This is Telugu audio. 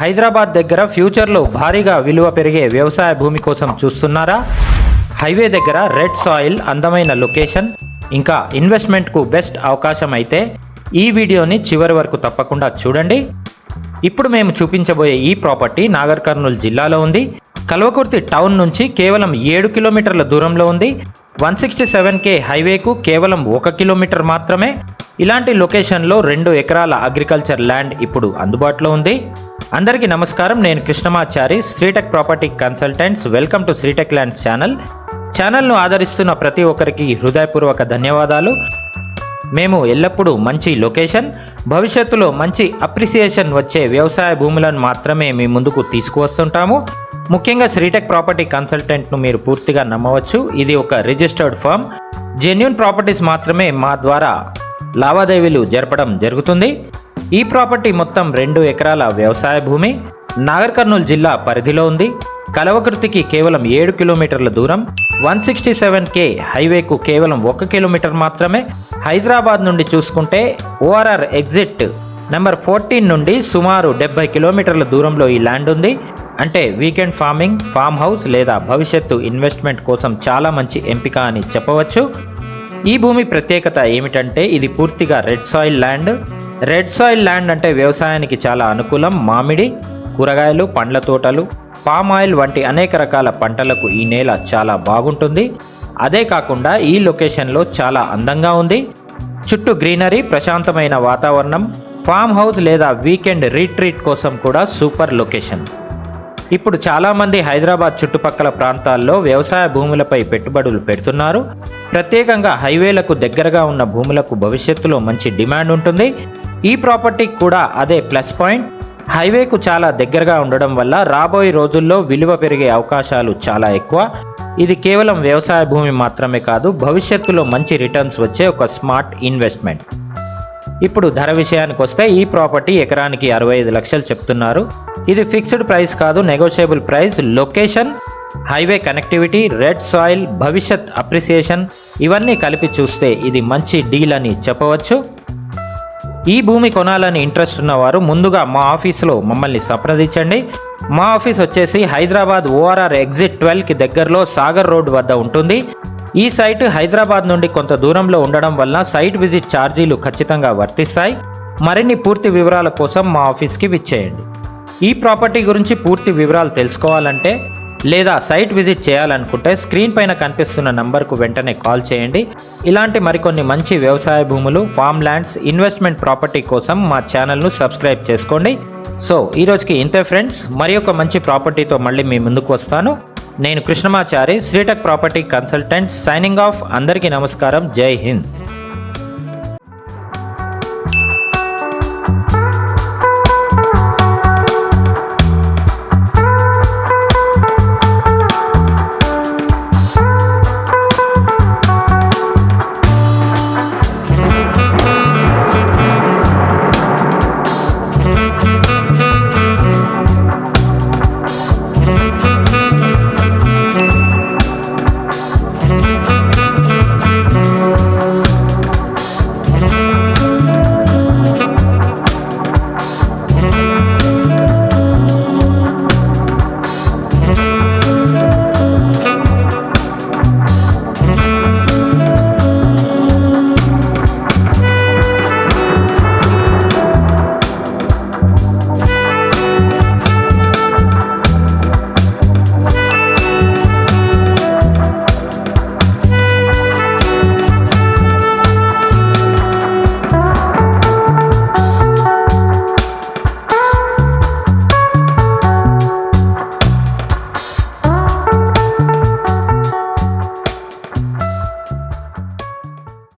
హైదరాబాద్ దగ్గర ఫ్యూచర్లో భారీగా విలువ పెరిగే వ్యవసాయ భూమి కోసం చూస్తున్నారా? హైవే దగ్గర రెడ్ సాయిల్, అందమైన లొకేషన్, ఇంకా ఇన్వెస్ట్మెంట్కు బెస్ట్ అవకాశం అయితే ఈ వీడియోని చివరి వరకు తప్పకుండా చూడండి. ఇప్పుడు మేము చూపించబోయే ఈ ప్రాపర్టీ నాగర్ కర్నూల్ జిల్లాలో ఉంది. కల్వకుర్తి టౌన్ నుంచి కేవలం 7 కిలోమీటర్ల దూరంలో ఉంది. 167K హైవేకు కేవలం 1 కిలోమీటర్ మాత్రమే. ఇలాంటి లొకేషన్లో 2 ఎకరాల అగ్రికల్చర్ ల్యాండ్ ఇప్పుడు అందుబాటులో ఉంది. అందరికీ నమస్కారం, నేను Krishnamachari, Sritech property consultants. Welcome to Sritech land ఛానల్ను ఆదరిస్తున్న ప్రతి ఒక్కరికి హృదయపూర్వక ధన్యవాదాలు. మేము ఎల్లప్పుడూ మంచి లొకేషన్, భవిష్యత్తులో మంచి అప్రిసియేషన్ వచ్చే వ్యవసాయ భూములను మాత్రమే మీ ముందుకు తీసుకువస్తుంటాము. ముఖ్యంగా శ్రీటెక్ ప్రాపర్టీ కన్సల్టెంట్ను మీరు పూర్తిగా నమ్మవచ్చు. ఇది ఒక రిజిస్టర్డ్ ఫర్మ్. జెన్యూన్ ప్రాపర్టీస్ మాత్రమే మా ద్వారా లావాదేవీలు జరపడం జరుగుతుంది. ఈ ప్రాపర్టీ మొత్తం 2 ఎకరాల వ్యవసాయ భూమి నాగర్ కర్నూల్ జిల్లా పరిధిలో ఉంది. కల్వకుర్తికి కేవలం 7 కిలోమీటర్ల దూరం. 167K హైవేకు కేవలం 1 కిలోమీటర్ మాత్రమే. హైదరాబాద్ నుండి చూసుకుంటే ORR ఎగ్జిట్ నెంబర్ 14 నుండి సుమారు 70 కిలోమీటర్ల దూరంలో ఈ ల్యాండ్ ఉంది. అంటే వీకెండ్ ఫార్మింగ్, ఫామ్ హౌస్ లేదా భవిష్యత్తు ఇన్వెస్ట్మెంట్ కోసం చాలా మంచి ఎంపిక అని చెప్పవచ్చు. ఈ భూమి ప్రత్యేకత ఏమిటంటే ఇది పూర్తిగా red soil land. Red soil land అంటే వ్యవసాయానికి చాలా అనుకూలం. మామిడి, కూరగాయలు, పండ్ల తోటలు, పామ్ ఆయిల్ వంటి అనేక రకాల పంటలకు ఈ నేల చాలా బాగుంటుంది. అదే కాకుండా ఈ లొకేషన్లో చాలా అందంగా ఉంది. చుట్టూ గ్రీనరీ, ప్రశాంతమైన వాతావరణం, ఫామ్ హౌస్ లేదా వీకెండ్ రీట్రీట్ కోసం కూడా సూపర్ లొకేషన్. ఇప్పుడు చాలామంది హైదరాబాద్ చుట్టుపక్కల ప్రాంతాల్లో వ్యవసాయ భూములపై పెట్టుబడులు పెడుతున్నారు. ప్రత్యేకంగా హైవేలకు దగ్గరగా ఉన్న భూములకు భవిష్యత్తులో మంచి డిమాండ్ ఉంటుంది. ఈ ప్రాపర్టీకి కూడా అదే ప్లస్ పాయింట్. హైవేకు చాలా దగ్గరగా ఉండడం వల్ల రాబోయే రోజుల్లో విలువ పెరిగే అవకాశాలు చాలా ఎక్కువ. ఇది కేవలం వ్యవసాయ భూమి మాత్రమే కాదు, భవిష్యత్తులో మంచి రిటర్న్స్ వచ్చే ఒక స్మార్ట్ ఇన్వెస్ట్మెంట్. ఇప్పుడు ధర విషయానికి వస్తే ఈ ప్రాపర్టీ ఎకరానికి 65 లక్షలు చెప్తున్నారు. ఇది ఫిక్స్డ్ ప్రైస్ కాదు, negotiable price. Location, highway connectivity, red soil, భవిష్యత్ అప్రిసియేషన్ ఇవన్నీ కలిపి చూస్తే ఇది మంచి డీల్ అని చెప్పవచ్చు. ఈ భూమి కొనాలని ఇంట్రెస్ట్ ఉన్నవారు ముందుగా మా ఆఫీసులో మమ్మల్ని సంప్రదించండి. మా ఆఫీస్ వచ్చేసి హైదరాబాద్ ORR ఎగ్జిట్ 12కి దగ్గరలో సాగర్ రోడ్ వద్ద ఉంటుంది. ఈ సైట్ హైదరాబాద్ నుండి కొంత దూరంలో ఉండడం వల్ల సైట్ విజిట్ ఛార్జీలు ఖచ్చితంగా వర్తిస్తాయి. మరిన్ని పూర్తి వివరాల కోసం మా ఆఫీస్కి విచ్చేయండి. ఈ ప్రాపర్టీ గురించి పూర్తి వివరాలు తెలుసుకోవాలంటే లేదా సైట్ విజిట్ చేయాలనుకుంటే స్క్రీన్ పైన కనిపిస్తున్న నంబర్కు వెంటనే కాల్ చేయండి. ఇలాంటి మరికొన్ని మంచి వ్యవసాయ భూములు, ఫామ్ ల్యాండ్స్, ఇన్వెస్ట్మెంట్ ప్రాపర్టీ కోసం మా ఛానల్ను సబ్స్క్రైబ్ చేసుకోండి. సో ఈరోజుకి ఇంతే ఫ్రెండ్స్, మరి ఒక మంచి ప్రాపర్టీతో మళ్ళీ మీ ముందుకు వస్తాను. నేను Krishnamachari, Sritech property consultant, signing off. అందరికీ నమస్కారం. జై హింద్.